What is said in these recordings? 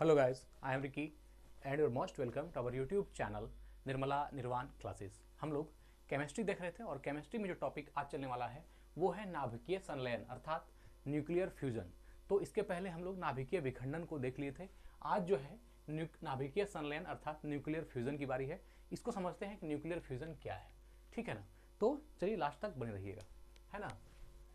Hello guys, I am Ricky and you're most welcome to our YouTube channel Nirmala निर्वाण classes. हम लोग chemistry देख रहे थे और केमिस्ट्री में जो टॉपिक आज चलने वाला है वो है नाभिकीय संलयन अर्थात न्यूक्लियर फ्यूजन। तो इसके पहले हम लोग नाभिकीय विखंडन को देख लिए थे। आज जो है नाभिकीय संलयन अर्थात न्यूक्लियर फ्यूजन की बारी है। इसको समझते हैं कि न्यूक्लियर फ्यूजन क्या है, ठीक है ना। तो चलिए लास्ट तक बने रहिएगा, है ना।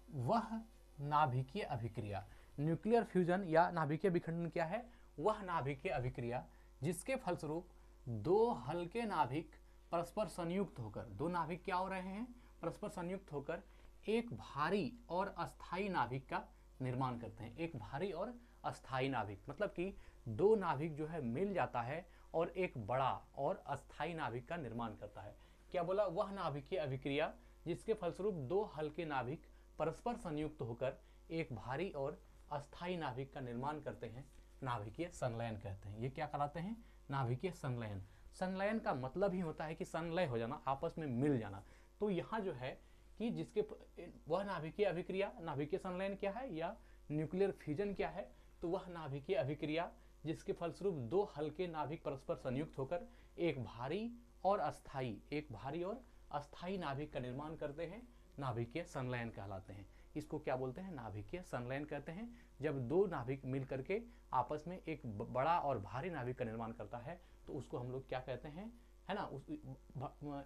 वह नाभिकीय अभिक्रिया, न्यूक्लियर फ्यूजन या नाभिकीय विखंडन क्या है? वह नाभिकीय अभिक्रिया जिसके फलस्वरूप दो हल्के नाभिक परस्पर संयुक्त होकर, दो नाभिक क्या हो रहे हैं? परस्पर संयुक्त होकर एक भारी और अस्थाई नाभिक का निर्माण करते हैं। एक भारी और अस्थाई नाभिक मतलब कि दो नाभिक जो है मिल जाता है और एक बड़ा और अस्थाई नाभिक का निर्माण करता है। क्या बोला? वह नाभिकीय अभिक्रिया जिसके फलस्वरूप दो हल्के नाभिक परस्पर संयुक्त होकर एक भारी और अस्थाई नाभिक का निर्माण करते हैं, नाभिकीय संलयन कहते हैं। ये क्या कहलाते हैं? नाभिकीय संलयन। संलयन का मतलब ही होता है कि संलय हो जाना, आपस में मिल जाना। तो यहाँ जो है कि जिसके वह नाभिकीय अभिक्रिया, नाभिकीय संलयन क्या है या न्यूक्लियर फ्यूजन क्या है? तो वह नाभिकीय अभिक्रिया जिसके फलस्वरूप दो हल्के नाभिक परस्पर संयुक्त होकर एक भारी और अस्थाई नाभिक का निर्माण करते हैं, नाभिकीय संलयन कहलाते हैं। इसको क्या बोलते हैं? नाभिकीय संलयन कहते हैं। जब दो नाभिक मिल करके आपस में एक बड़ा और भारी नाभिक का निर्माण करता है तो उसको हम लोग क्या कहते हैं, है ना।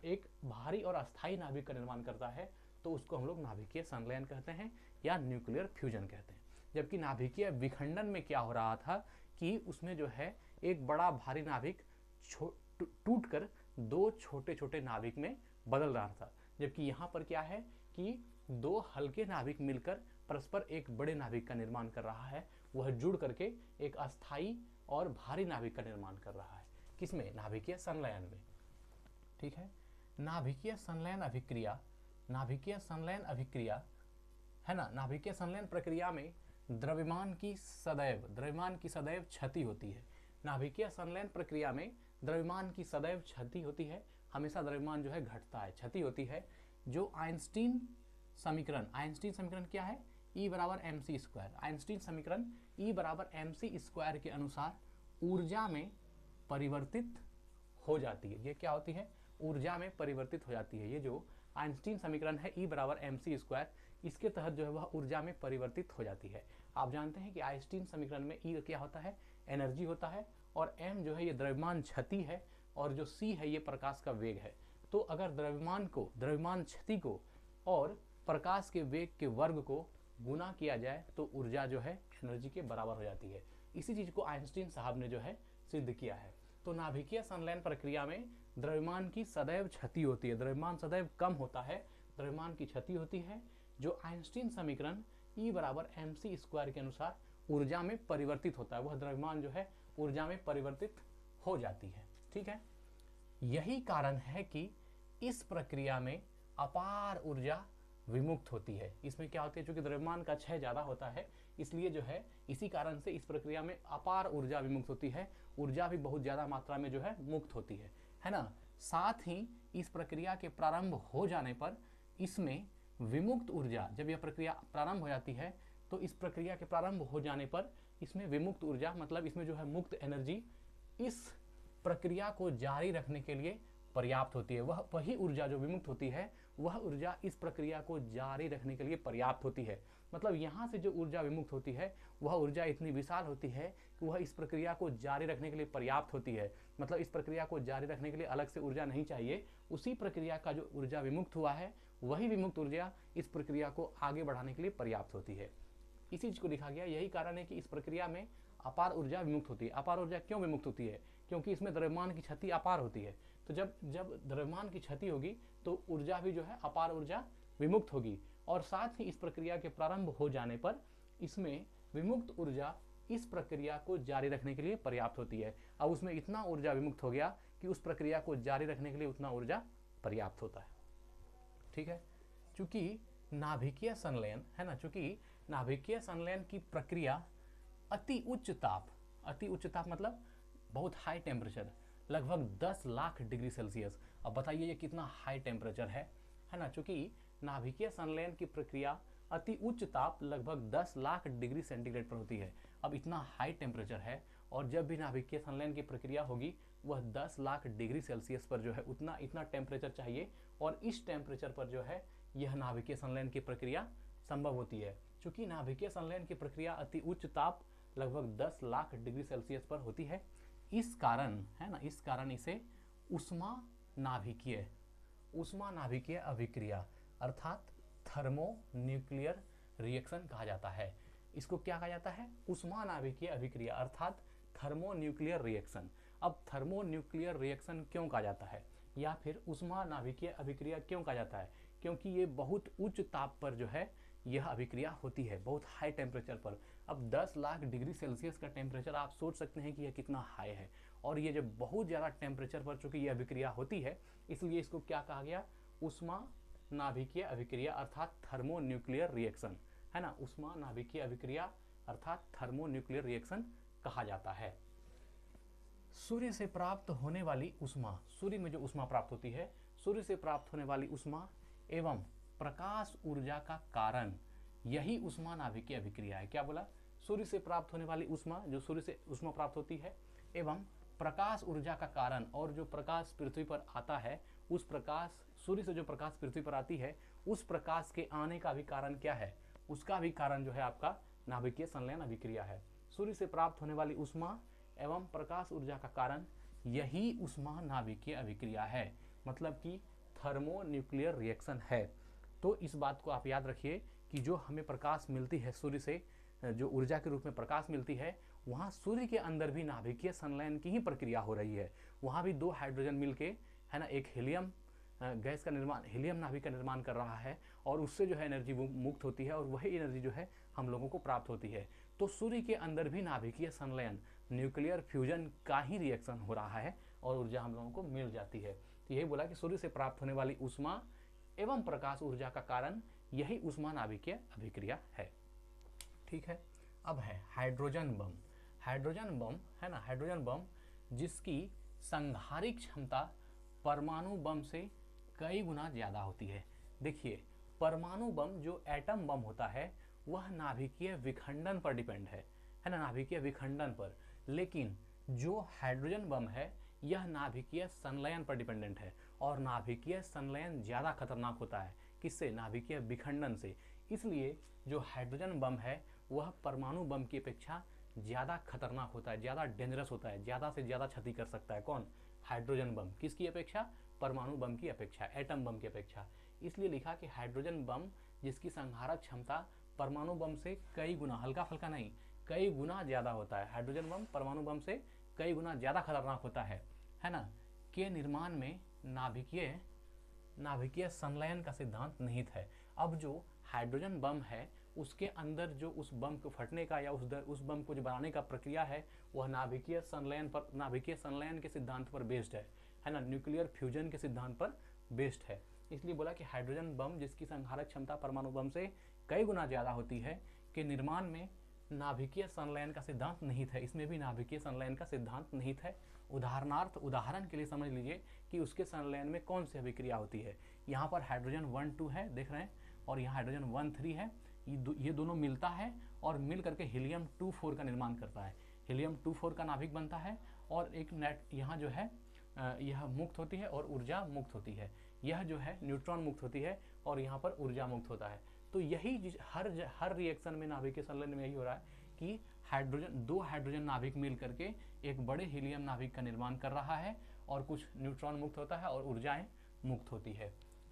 एक भारी और अस्थाई नाभिक का निर्माण करता है तो उसको हम लोग नाभिकीय संलयन कहते हैं या न्यूक्लियर फ्यूजन कहते हैं। जबकि नाभिकीय विखंडन में क्या हो रहा था कि उसमें जो है एक बड़ा भारी नाभिक टूट कर दो छोटे छोटे नाभिक में बदल रहा था। जबकि यहाँ पर क्या है कि दो हल्के नाभिक मिलकर परस्पर एक बड़े नाभिक का निर्माण कर रहा है, वह जुड़ करके एक अस्थाई और भारी नाभिक का निर्माण कर रहा है। किसमें? नाभिकीय संलयन में, ठीक है। नाभिकीय संलयन अभिक्रिया, नाभिकीय संलयन अभिक्रिया, है ना। नाभिकीय संलयन प्रक्रिया में द्रव्यमान की सदैव क्षति होती है। नाभिकीय संलयन प्रक्रिया में द्रव्यमान की सदैव क्षति होती है। हमेशा द्रव्यमान जो है घटता है, क्षति होती है। जो आइंस्टीन समीकरण क्या है? E बराबर mc स्क्वायर। आइंस्टीन समीकरण E बराबर mc स्क्वायर के अनुसार ऊर्जा में परिवर्तित हो जाती है। ये क्या होती है? ऊर्जा में परिवर्तित हो जाती है। ये जो आइंस्टीन समीकरण है E बराबर mc स्क्वायर, इसके तहत जो है वह ऊर्जा में परिवर्तित हो जाती है। आप जानते हैं कि आइंस्टीन समीकरण में E क्या होता है? एनर्जी होता है, और m जो है ये द्रव्यमान क्षति है, और जो c है ये प्रकाश का वेग है। तो अगर द्रव्यमान क्षति को और प्रकाश के वेग के वर्ग को गुना किया जाए तो ऊर्जा जो है एनर्जी के बराबर हो जाती है। इसी चीज को आइंस्टीन साहब ने जो है सिद्ध किया है। तो नाभिकीय संलयन प्रक्रिया में द्रव्यमान की सदैव क्षति होती है, द्रव्यमान सदैव कम होता है, द्रव्यमान की क्षति होती है। जो आइंस्टीन समीकरण E बराबर mc स्क्वायर के अनुसार ऊर्जा में परिवर्तित होता है, वह द्रव्यमान जो है ऊर्जा में परिवर्तित हो जाती है, ठीक है। यही कारण है कि इस प्रक्रिया में अपार ऊर्जा विमुक्त होती है। इसमें क्या होती है? चूंकि द्रव्यमान का क्षय ज्यादा होता है, इसलिए जो है इसी कारण से इस प्रक्रिया में अपार ऊर्जा विमुक्त होती है। ऊर्जा भी बहुत ज्यादा मात्रा में जो है मुक्त होती है ना। साथ ही इस प्रक्रिया के प्रारंभ हो जाने पर इसमें विमुक्त ऊर्जा, जब यह प्रक्रिया प्रारंभ हो जाती है तो इस प्रक्रिया के प्रारंभ हो जाने पर इसमें विमुक्त ऊर्जा मतलब इसमें जो है मुक्त एनर्जी इस प्रक्रिया को जारी रखने के लिए पर्याप्त होती है। वही ऊर्जा जो विमुक्त होती है, वह ऊर्जा इस प्रक्रिया को जारी रखने के लिए पर्याप्त होती है। मतलब यहाँ से जो ऊर्जा विमुक्त होती है वह ऊर्जा इतनी विशाल होती है कि वह इस प्रक्रिया को जारी रखने के लिए पर्याप्त होती है। मतलब इस प्रक्रिया को जारी रखने के लिए अलग से ऊर्जा नहीं चाहिए। उसी प्रक्रिया का जो ऊर्जा विमुक्त हुआ है वही विमुक्त ऊर्जा इस प्रक्रिया को आगे बढ़ाने के लिए पर्याप्त होती है। इसी चीज को लिखा गया। यही कारण है कि इस प्रक्रिया में अपार ऊर्जा विमुक्त होती है। अपार ऊर्जा क्यों विमुक्त होती है? क्योंकि इसमें द्रव्यमान की क्षति अपार होती है। तो जब द्रव्यमान की क्षति होगी तो ऊर्जा भी जो है अपार ऊर्जा विमुक्त होगी, और साथ ही इस प्रक्रिया के प्रारंभ हो जाने पर इसमें विमुक्त ऊर्जा इस प्रक्रिया को जारी रखने के लिए पर्याप्त होती है। अब उसमें इतना ऊर्जा विमुक्त हो गया कि उस प्रक्रिया को जारी रखने के लिए उतना ऊर्जा पर्याप्त होता है, ठीक है। चूंकि नाभिकीय संलयन, है ना, चूंकि नाभिकीय संलयन की प्रक्रिया अति उच्च ताप मतलब बहुत हाई टेम्परेचर, लगभग 10 लाख डिग्री सेल्सियस। अब बताइए ये कितना हाई टेम्परेचर है ना। चूंकि नाभिकीय संलयन की प्रक्रिया अति उच्च ताप लगभग 10 लाख डिग्री सेंटीग्रेड पर होती है। अब इतना हाई टेम्परेचर है और जब भी नाभिकीय संलयन की प्रक्रिया होगी वह 10 लाख डिग्री सेल्सियस पर जो है इतना टेम्परेचर चाहिए और इस टेम्परेचर पर जो है यह नाभिकीय संलयन की प्रक्रिया संभव होती है। चूंकि नाभिकीय संलयन की प्रक्रिया अति उच्च ताप लगभग 10 लाख डिग्री सेल्सियस पर होती है, इस कारण है ना, इस कारण इसे उष्मा नाभिकीय अभिक्रिया अर्थात थर्मोन्यूक्लियर रिएक्शन कहा जाता है। इसको क्या कहा जाता है? उष्मा नाभिकीय अभिक्रिया अर्थात थर्मोन्यूक्लियर रिएक्शन। अब थर्मोन्यूक्लियर रिएक्शन क्यों कहा जाता है या फिर उष्मा नाभिकीय अभिक्रिया क्यों कहा जाता है? क्योंकि ये बहुत उच्च ताप पर जो है यह अभिक्रिया होती है, बहुत हाई टेम्परेचर पर। अब 10 लाख डिग्री सेल्सियस का टेम्परेचर आप सोच सकते हैं कि यह कितना हाई है, और ये जब बहुत ज़्यादा टेम्परेचर पर चूंकि यह अभिक्रिया होती है इसलिए इसको क्या कहा गया? उष्मा नाभिकीय अभिक्रिया अर्थात थर्मोन्यूक्लियर रिएक्शन, है ना, उष्मा नाभिकीय अभिक्रिया अर्थात थर्मोन्यूक्लियर रिएक्शन कहा जाता है। सूर्य से प्राप्त होने वाली ऊष्मा, सूर्य में जो ऊष्मा प्राप्त होती है, सूर्य से प्राप्त होने वाली ऊष्मा एवं प्रकाश ऊर्जा का कारण, यही ऊष्मा नाभिकीय अभिक्रिया है। क्या बोला? सूर्य से प्राप्त होने वाली ऊष्मा, जो सूर्य से ऊष्मा प्राप्त होती है, एवं प्रकाश ऊर्जा का कारण, और जो प्रकाश पृथ्वी पर आता है उस प्रकाश, सूर्य से जो प्रकाश पृथ्वी पर आती है उस प्रकाश के आने का भी कारण क्या है? उसका भी कारण जो है आपका नाभिकीय संलयन अभिक्रिया है। सूर्य से प्राप्त होने वाली ऊष्मा एवं प्रकाश ऊर्जा का कारण यही ऊष्मा नाभिकीय अभिक्रिया है, मतलब कि थर्मोन्यूक्लियर रिएक्शन है। तो इस बात को आप याद रखिए कि जो हमें प्रकाश मिलती है सूर्य से, जो ऊर्जा के रूप में प्रकाश मिलती है, वहाँ सूर्य के अंदर भी नाभिकीय संलयन की ही प्रक्रिया हो रही है। वहाँ भी दो हाइड्रोजन मिलके, है ना, एक हीलियम गैस का निर्माण, हीलियम नाभिक का निर्माण कर रहा है और उससे जो है एनर्जी मुक्त होती है और वही एनर्जी जो है हम लोगों को प्राप्त होती है। तो सूर्य के अंदर भी नाभिकीय संलयन, न्यूक्लियर फ्यूजन का ही रिएक्शन हो रहा है और ऊर्जा हम लोगों को मिल जाती है। तो यही बोला कि सूर्य से प्राप्त होने वाली ऊष्मा एवं प्रकाश ऊर्जा का कारण यही ऊष्मा नाभिकीय अभिक्रिया है। ठीक है। अब है हाइड्रोजन बम। हाइड्रोजन बम, है ना, हाइड्रोजन बम जिसकी संहारिक क्षमता परमाणु बम से कई गुना ज़्यादा होती है। देखिए, परमाणु बम जो एटम बम होता है वह नाभिकीय विखंडन पर डिपेंड है ना, नाभिकीय विखंडन पर। लेकिन जो हाइड्रोजन बम है यह नाभिकीय संलयन पर डिपेंडेंट है और नाभिकीय संलयन ज़्यादा खतरनाक होता है। किससे? नाभिकीय विखंडन से। इसलिए जो हाइड्रोजन बम है वह परमाणु बम की अपेक्षा ज़्यादा खतरनाक होता है, ज़्यादा डेंजरस होता है, ज़्यादा से ज़्यादा क्षति कर सकता है। कौन? Hydrogen bomb. किसकी अपेक्षा? परमाणु बम की अपेक्षा, एटम बम की अपेक्षा। इसलिए लिखा कि हाइड्रोजन बम जिसकी संहारक क्षमता परमाणु बम से कई गुना, हल्का फुल्का नहीं, कई गुना ज़्यादा होता है। हाइड्रोजन बम परमाणु बम से कई गुना ज़्यादा खतरनाक होता है ना, के निर्माण में नाभिकीय संलयन का सिद्धांत निहित है। अब जो हाइड्रोजन बम है उसके अंदर जो उस बम को फटने का या उस बम को जो बनाने का प्रक्रिया है वह नाभिकीय संलयन के सिद्धांत पर बेस्ड है ना, न्यूक्लियर फ्यूजन के सिद्धांत पर बेस्ड है। इसलिए बोला कि हाइड्रोजन बम जिसकी संहारक क्षमता परमाणु बम से कई गुना ज़्यादा होती है के निर्माण में नाभिकीय संलयन का सिद्धांत निहित है। इसमें भी नाभिकीय संलयन का सिद्धांत निहित है। उदाहरण के लिए समझ लीजिए कि उसके संलयन में कौन सी अभिक्रिया होती है। यहाँ पर हाइड्रोजन 1 2 है, देख रहे हैं, और यहाँ हाइड्रोजन 1 3 है। ये दोनों मिलता है और मिल करके हीलियम 2 4 का निर्माण करता है। हीलियम 2 4 का नाभिक बनता है और एक नेट यहाँ जो है यह मुक्त होती है और ऊर्जा मुक्त होती है। यह जो है न्यूट्रॉन मुक्त होती है और यहाँ पर ऊर्जा मुक्त होता है। तो यही हर रिएक्शन में नाभिकीय संलयन में यही हो रहा है कि दो हाइड्रोजन नाभिक मिल करके एक बड़े हीलियम नाभिक का निर्माण कर रहा है और कुछ न्यूट्रॉन मुक्त होता है और ऊर्जाएं मुक्त होती है।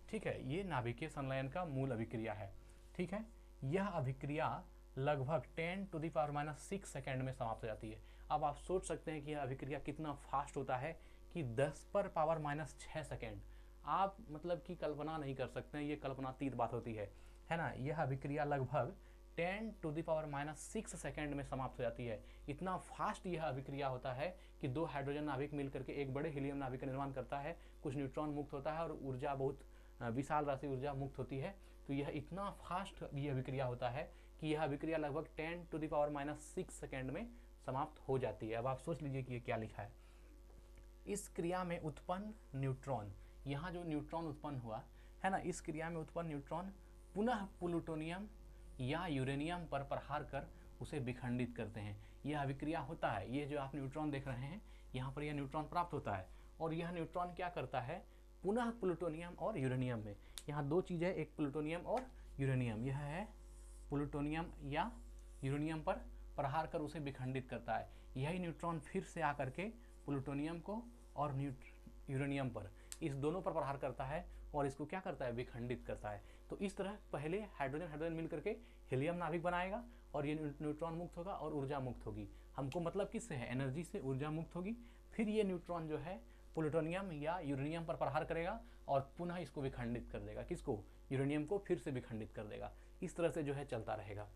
ठीक है, ये नाभिकीय संलयन का मूल अभिक्रिया है। ठीक है, यह अभिक्रिया लगभग 10⁻⁻⁶ सेकेंड में समाप्त हो जाती है। अब आप सोच सकते हैं कि यह अभिक्रिया कितना फास्ट होता है कि 10⁻⁻⁶ सेकेंड। आप मतलब कि कल्पना नहीं कर सकते हैं, ये कल्पनातीत बात होती है ना। यह अभिक्रिया लगभग 10⁻⁻⁶ सेकेंड में समाप्त हो जाती है। इतना फास्ट यह अभिक्रिया होता है कि दो हाइड्रोजन नाभिक मिल करके एक बड़े हीलियम नाभिक का निर्माण करता है, कुछ न्यूट्रॉन मुक्त होता है और ऊर्जा, बहुत विशाल राशि ऊर्जा मुक्त होती है। तो यह इतना फास्ट यह अभिक्रिया होता है कि यह अभिक्रिया लगभग 10⁻⁻⁶ सेकेंड में समाप्त हो जाती है। अब आप सोच लीजिए कि ये क्या लिखा है। इस क्रिया में उत्पन्न न्यूट्रॉन, यहाँ जो न्यूट्रॉन उत्पन्न हुआ है ना, इस क्रिया में उत्पन्न न्यूट्रॉन पुनः प्लूटोनियम या यूरेनियम पर प्रहार कर उसे विखंडित करते हैं। यह अभिक्रिया होता है। ये जो आप न्यूट्रॉन देख रहे हैं यहाँ पर, यह न्यूट्रॉन प्राप्त होता है और यह न्यूट्रॉन क्या करता है, पुनः प्लूटोनियम और यूरेनियम में, यहाँ दो चीज़ें, एक प्लूटोनियम और यूरेनियम, यह है प्लूटोनियम या यूरेनियम पर प्रहार कर उसे विखंडित करता है। यही न्यूट्रॉन फिर से आकर के प्लूटोनियम को और यूरेनियम पर, इस दोनों पर प्रहार करता है और इसको क्या करता है, विखंडित करता है। तो इस तरह पहले हाइड्रोजन हाइड्रोजन मिल करके हीलियम नाभिक बनाएगा और ये न्यूट्रॉन मुक्त होगा और ऊर्जा मुक्त होगी। हमको मतलब किससे है, एनर्जी से, ऊर्जा मुक्त होगी। फिर ये न्यूट्रॉन जो है प्लूटोनियम या यूरेनियम पर प्रहार करेगा और पुनः इसको विखंडित कर देगा, किसको, यूरेनियम को फिर से विखंडित कर देगा। इस तरह से जो है चलता रहेगा।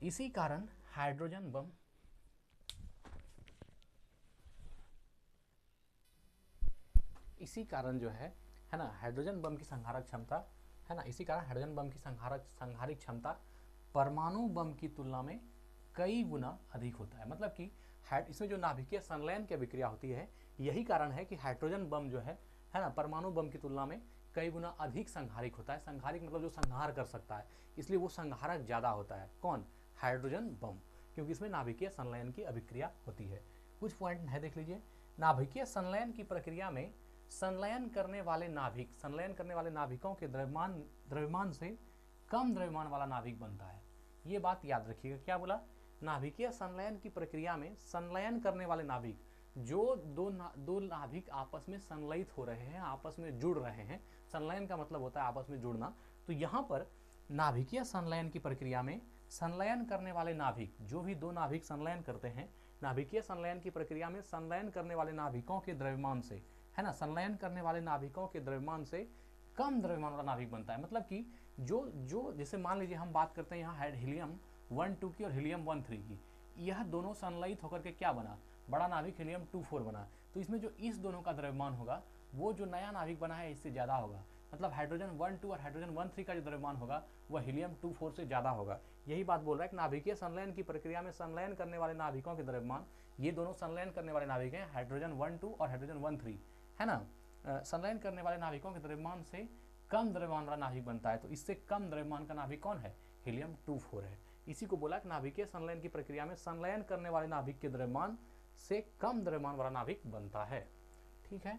इसी कारण हाइड्रोजन बम जो है ना, हाइड्रोजन बम की संहारक क्षमता है ना, इसी कारण हाइड्रोजन बम की संहारिक क्षमता परमाणु बम की तुलना में कई गुना अधिक होता है। मतलब कि इसमें जो नाभिकीय संलयन की अभिक्रिया होती है, यही कारण है कि हाइड्रोजन बम जो है ना, परमाणु बम की तुलना में कई गुना अधिक संहारिक होता है। संहारिक मतलब जो संहार कर सकता है, इसलिए वो संहारक ज़्यादा होता है। कौन, हाइड्रोजन बम, क्योंकि इसमें नाभिकीय संलयन की अभिक्रिया होती है। कुछ पॉइंट है, देख लीजिए। नाभिकीय संलयन की प्रक्रिया में संलयन करने वाले नाभिकों के द्रव्यमान से कम द्रव्यमान वाला नाभिक बनता है। ये बात याद रखिएगा। क्या बोला, नाभिकीय संलयन की प्रक्रिया में संलयन करने वाले नाभिक, जो दो नाभिक आपस में संलयित हो रहे हैं, आपस में जुड़ रहे हैं, संलयन का मतलब होता है आपस में जुड़ना। तो यहाँ पर नाभिकीय संलयन की प्रक्रिया में संलयन करने वाले नाभिक, जो भी दो नाभिक संलयन करते हैं, नाभिकीय संलयन की प्रक्रिया में संलयन करने वाले नाभिकों के द्रव्यमान से, है ना, संलयन करने वाले नाभिकों के द्रव्यमान से कम द्रव्यमान वाला नाभिक बनता है। मतलब कि जो जैसे मान लीजिए हम बात करते हैं यहाँ हीलियम 1-2 की और हीलियम 1-3 की, यह दोनों संलयित होकर के क्या बना, बड़ा नाभिक हीलियम 2-4 बना। तो इसमें जो इस दोनों का द्रव्यमान होगा, वो जो नया नाभिक बना है इससे ज़्यादा होगा। मतलब हाइड्रोजन 1-2 और हाइड्रोजन 1-3 का जो द्रव्यमान होगा वह हीलियम 2-4 से ज़्यादा होगा। यही बात बोल रहा है कि नाभिकीय संलयन की प्रक्रिया में संलयन करने वाले नाभिकों के द्रव्यमान, ये दोनों संलयन करने वाले नाभिक हैं, हाइड्रोजन 1-2 और हाइड्रोजन 1-3, है ना, संलयन करने वाले नाभिकों के द्रव्यमान से कम द्रव्यमान वाला नाभिक बनता है। तो इससे कम द्रव्यमान का नाभिक कौन है, हीलियम 2-4 है। इसी को बोला कि नाभिकीय संलयन की प्रक्रिया में संलयन करने वाले नाभिक के द्रव्यमान से कम द्रव्यमान वाला नाभिक बनता है। ठीक है।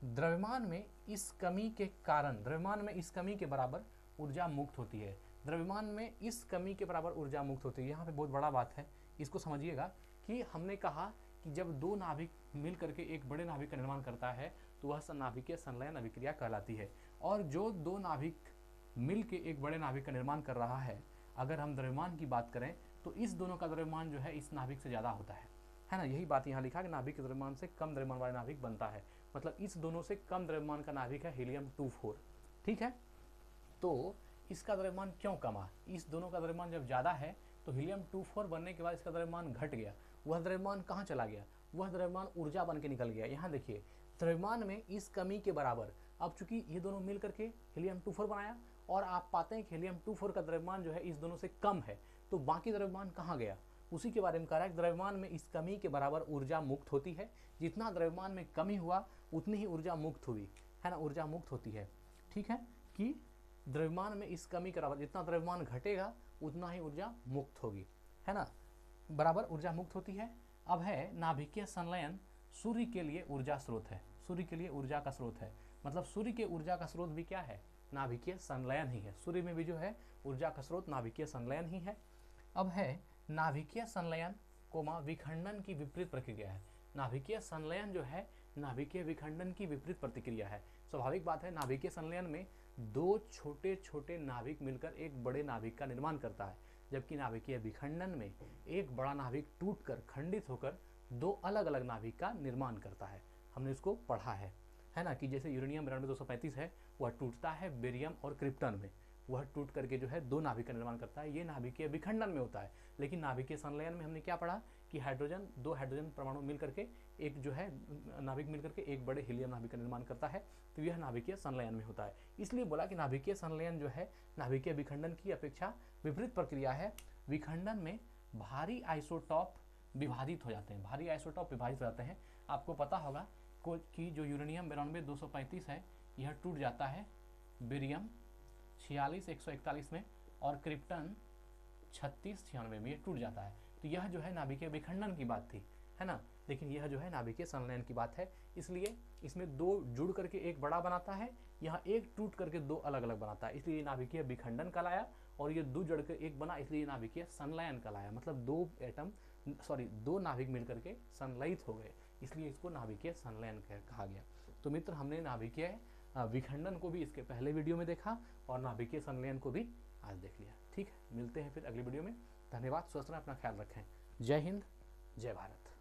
द्रव्यमान में इस कमी के कारण, द्रव्यमान में इस कमी के बराबर ऊर्जा मुक्त होती है। द्रव्यमान में इस कमी के बराबर ऊर्जा मुक्त होती है। यहाँ पे बहुत बड़ा बात है, इसको समझिएगा कि हमने कहा कि जब दो नाभिक मिल करके एक बड़े नाभिक का निर्माण करता है तो वह नाभिकीय संलयन अभिक्रिया कहलाती है। और जो दो नाभिक मिल के एक बड़े नाभिक का निर्माण कर रहा है, अगर हम द्रव्यमान की बात करें तो इस दोनों का द्रव्यमान जो है इस नाभिक से ज़्यादा होता है ना। यही बात यहाँ लिखा कि नाभिक के द्रव्यमान से कम द्रव्यमान वाला नाभिक बनता है। मतलब इस दोनों से कम द्रव्यमान का नाभिक है हीलियम 2-4। ठीक है। तो इसका द्रव्यमान क्यों कमा, इस दोनों का द्रव्यमान जब ज़्यादा है तो हीलियम 2-4 बनने के बाद इसका द्रव्यमान घट गया। वह द्रव्यमान कहाँ चला गया, वह द्रव्यमान ऊर्जा बन के निकल गया। यहाँ देखिए, द्रव्यमान में इस कमी के बराबर, अब चूंकि ये दोनों मिल करके हीलियम 2-4 बनाया और आप पाते हैं कि हीलियम 2-4 का द्रव्यमान जो है इस दोनों से कम है, तो बाकी द्रव्यमान कहाँ गया, उसी के बारे में कह रहा है। द्रव्यमान में इस कमी के बराबर ऊर्जा मुक्त होती है। जितना द्रव्यमान में कमी हुआ उतनी ही ऊर्जा मुक्त हुई, है ना, ऊर्जा मुक्त होती है। ठीक है, कि द्रव्यमान में इस कमी के बराबर जितना द्रव्यमान घटेगा उतना ही ऊर्जा मुक्त होगी, है ना, बराबर ऊर्जा मुक्त होती है। अब है नाभिकीय संलयन सूर्य के लिए ऊर्जा स्रोत है, सूर्य के लिए ऊर्जा का स्रोत है। मतलब सूर्य के ऊर्जा का स्रोत भी क्या है, नाभिकीय संलयन ही है। सूर्य में भी जो है ऊर्जा का स्रोत नाभिकीय संलयन ही है। अब है नाभिकीय संलयन कोमा विखंडन की विपरीत प्रक्रिया है। नाभिकीय संलयन जो है नाभिकीय विखंडन की विपरीत प्रतिक्रिया है। स्वाभाविक बात है, नाभिकीय संलयन में दो छोटे छोटे नाभिक मिलकर एक बड़े नाभिक का निर्माण करता है, जबकि नाभिकीय विखंडन में एक बड़ा नाभिक टूटकर खंडित होकर दो अलग अलग नाभिक का निर्माण करता है। हमने इसको पढ़ा है ना, कि जैसे यूरेनियम 92-235 है, वह टूटता है बेरियम और क्रिप्टन में, वह टूट करके जो है दो नाभिक का निर्माण करता है। ये नाभिकीय विखंडन में होता है। लेकिन नाभिकीय संलयन में हमने क्या पढ़ा कि दो हाइड्रोजन परमाणु मिल करके एक जो है नाभिक मिल करके एक बड़े हीलियम नाभिक का निर्माण करता है। तो यह नाभिकीय संलयन में होता है। इसलिए बोला कि नाभिकीय संलयन जो है नाभिकीय विखंडन की अपेक्षा विपरीत प्रक्रिया है। विखंडन में भारी आइसोटॉप विभाजित हो जाते हैं, भारी आइसोटॉप विभाजित हो जाते हैं। आपको पता होगा कि जो यूरेनियम 92-235 है यह टूट जाता है बेरियम 46-141 में और क्रिप्टन 36-96 में ये टूट जाता है। तो यह जो है नाभिकीय विखंडन की बात थी, है ना। लेकिन यह जो है नाभिकीय संलयन की बात है, इसलिए इसमें दो जुड़ करके एक बड़ा बनाता है, यहाँ एक टूट करके दो अलग अलग बनाता है, इसलिए नाभिकीय विखंडन कहलाया। और ये दो जुड़ के एक बना, इसलिए नाभिकीय संलयन कहलाया। मतलब दो नाभिक मिलकर के संलयित हो गए, इसलिए इसको नाभिकीय संलयन कहा गया। तो मित्र, हमने नाभिकीय विखंडन को भी इसके पहले वीडियो में देखा और नाभिकीय संलयन को भी आज देख लिया। ठीक है, मिलते हैं फिर अगली वीडियो में। धन्यवाद, स्वस्थ रहें, अपना ख्याल रखें। जय हिंद, जय भारत।